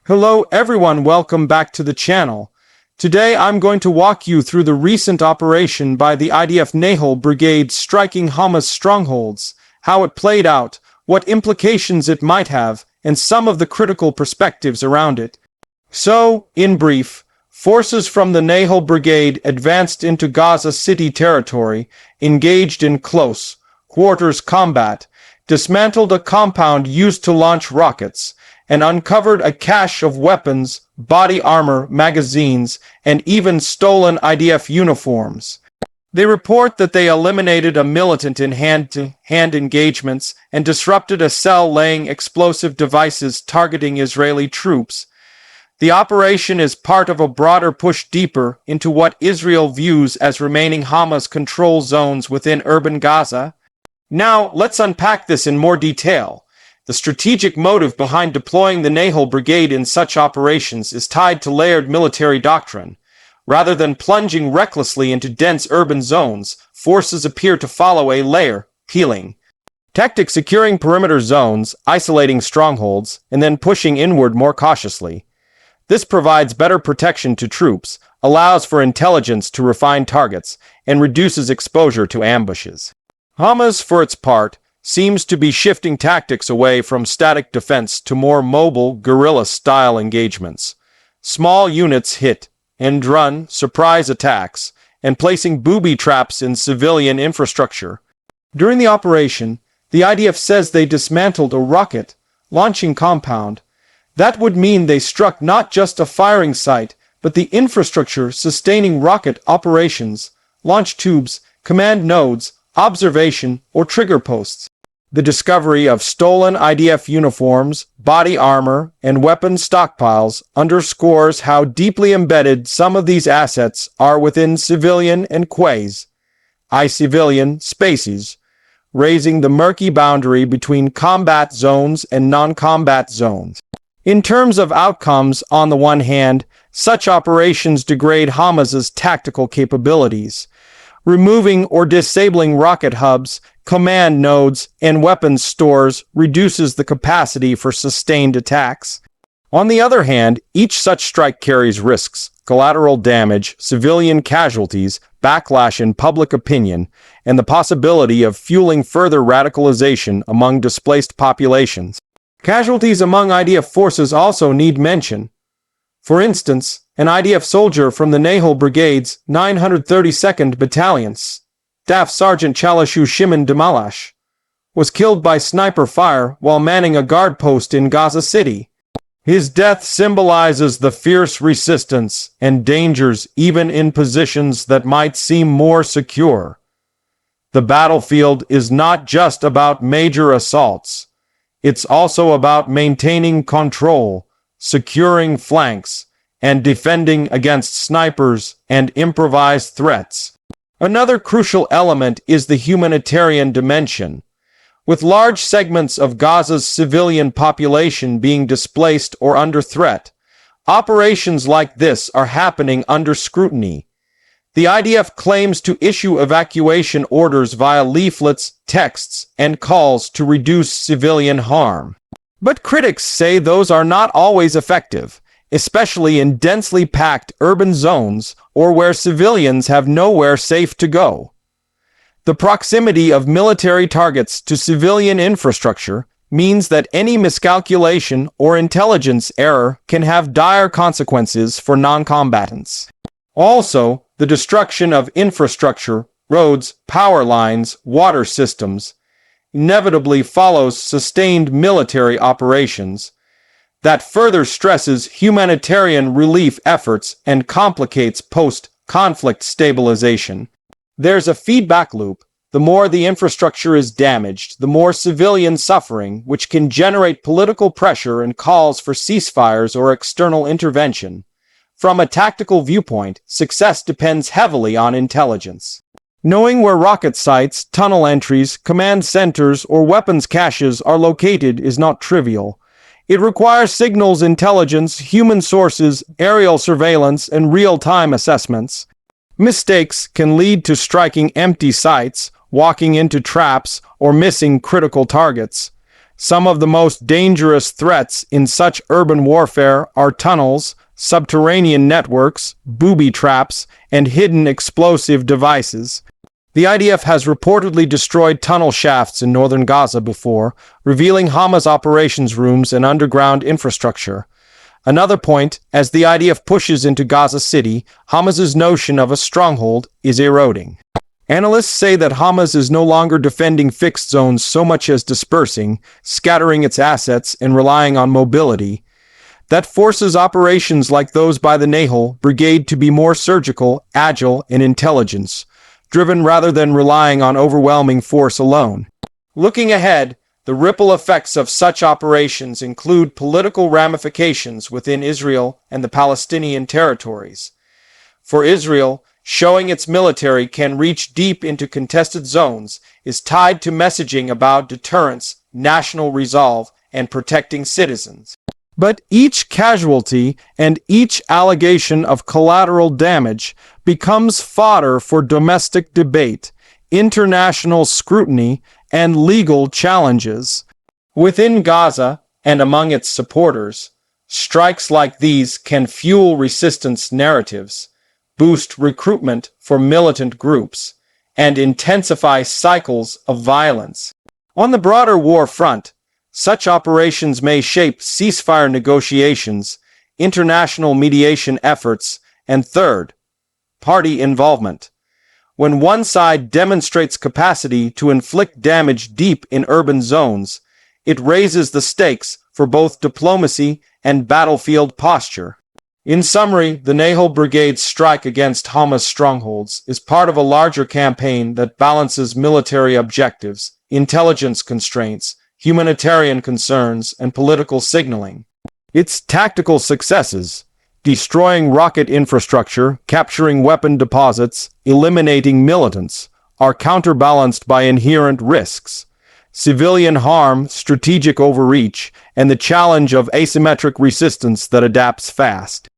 Hello everyone, welcome back to the channel. Today I'm going to walk you through the recent operation by the IDF Nahal Brigade striking Hamas Strongholds, how it played out, what implications it might have, and some of the critical perspectives around it. So, in brief, forces from the Nahal Brigade advanced into Gaza City territory, engaged in close quarters combat, dismantled a compound used to launch rockets, and uncovered a cache of weapons, body armor, magazines, and even stolen IDF uniforms. They report that they eliminated a militant in hand-to-hand engagements and disrupted a cell laying explosive devices targeting Israeli troops. The operation is part of a broader push deeper into what Israel views as remaining Hamas control zones within urban Gaza. Now, let's unpack this in more detail. The strategic motive behind deploying the Nahal Brigade in such operations is tied to layered military doctrine. Rather than plunging recklessly into dense urban zones, forces appear to follow a layer peeling tactic, securing perimeter zones, isolating strongholds, and then pushing inward more cautiously. This provides better protection to troops, allows for intelligence to refine targets, and reduces exposure to ambushes. Hamas, for its part, seems to be shifting tactics away from static defense to more mobile, guerrilla-style engagements. Small units hit and run surprise attacks, and placing booby traps in civilian infrastructure. During the operation, the IDF says they dismantled a rocket launching compound. That would mean they struck not just a firing site, but the infrastructure sustaining rocket operations, launch tubes, command nodes, observation, or trigger posts. The discovery of stolen IDF uniforms, body armor, and weapon stockpiles underscores how deeply embedded some of these assets are within civilian and quasi-civilian spaces, raising the murky boundary between combat zones and non-combat zones. In terms of outcomes, on the one hand, such operations degrade Hamas's tactical capabilities. Removing or disabling rocket hubs, command nodes, and weapons stores reduces the capacity for sustained attacks. On the other hand, each such strike carries risks: collateral damage, civilian casualties, backlash in public opinion, and the possibility of fueling further radicalization among displaced populations. Casualties among IDF forces also need mention. For instance, an IDF soldier from the Nahal Brigade's 932nd Battalion, Staff Sergeant Chalashu Shimon Damalash, was killed by sniper fire while manning a guard post in Gaza City. His death symbolizes the fierce resistance and dangers even in positions that might seem more secure. The battlefield is not just about major assaults. It's also about maintaining control, securing flanks, and defending against snipers and improvised threats. Another crucial element is the humanitarian dimension. With large segments of Gaza's civilian population being displaced or under threat, operations like this are happening under scrutiny. The IDF claims to issue evacuation orders via leaflets, texts, and calls to reduce civilian harm. But critics say those are not always effective, especially in densely packed urban zones or where civilians have nowhere safe to go. The proximity of military targets to civilian infrastructure means that any miscalculation or intelligence error can have dire consequences for non-combatants. Also, the destruction of infrastructure, roads, power lines, water systems, inevitably follows sustained military operations. That further stresses humanitarian relief efforts and complicates post-conflict stabilization. There's a feedback loop. The more the infrastructure is damaged, the more civilian suffering, which can generate political pressure and calls for ceasefires or external intervention. From a tactical viewpoint, success depends heavily on intelligence. Knowing where rocket sites, tunnel entries, command centers, or weapons caches are located is not trivial. It requires signals intelligence, human sources, aerial surveillance, and real-time assessments. Mistakes can lead to striking empty sites, walking into traps, or missing critical targets. Some of the most dangerous threats in such urban warfare are tunnels, subterranean networks, booby traps, and hidden explosive devices. The IDF has reportedly destroyed tunnel shafts in northern Gaza before, revealing Hamas operations rooms and underground infrastructure. Another point, as the IDF pushes into Gaza City, Hamas's notion of a stronghold is eroding. Analysts say that Hamas is no longer defending fixed zones so much as dispersing, scattering its assets, and relying on mobility. That forces operations like those by the Nahal Brigade to be more surgical, agile, and intelligence-driven rather than relying on overwhelming force alone. Looking ahead, the ripple effects of such operations include political ramifications within Israel and the Palestinian territories. For Israel, showing its military can reach deep into contested zones is tied to messaging about deterrence, national resolve, and protecting citizens. But each casualty and each allegation of collateral damage becomes fodder for domestic debate, international scrutiny, and legal challenges. Within Gaza and among its supporters, strikes like these can fuel resistance narratives, boost recruitment for militant groups, and intensify cycles of violence. On the broader war front, such operations may shape ceasefire negotiations, international mediation efforts, and third-party involvement. When one side demonstrates capacity to inflict damage deep in urban zones, it raises the stakes for both diplomacy and battlefield posture. In summary, the Nahal Brigade's strike against Hamas Strongholds is part of a larger campaign that balances military objectives, intelligence constraints, humanitarian concerns, and political signaling. Its tactical successes, destroying rocket infrastructure, capturing weapon deposits, eliminating militants, are counterbalanced by inherent risks, civilian harm, strategic overreach, and the challenge of asymmetric resistance that adapts fast.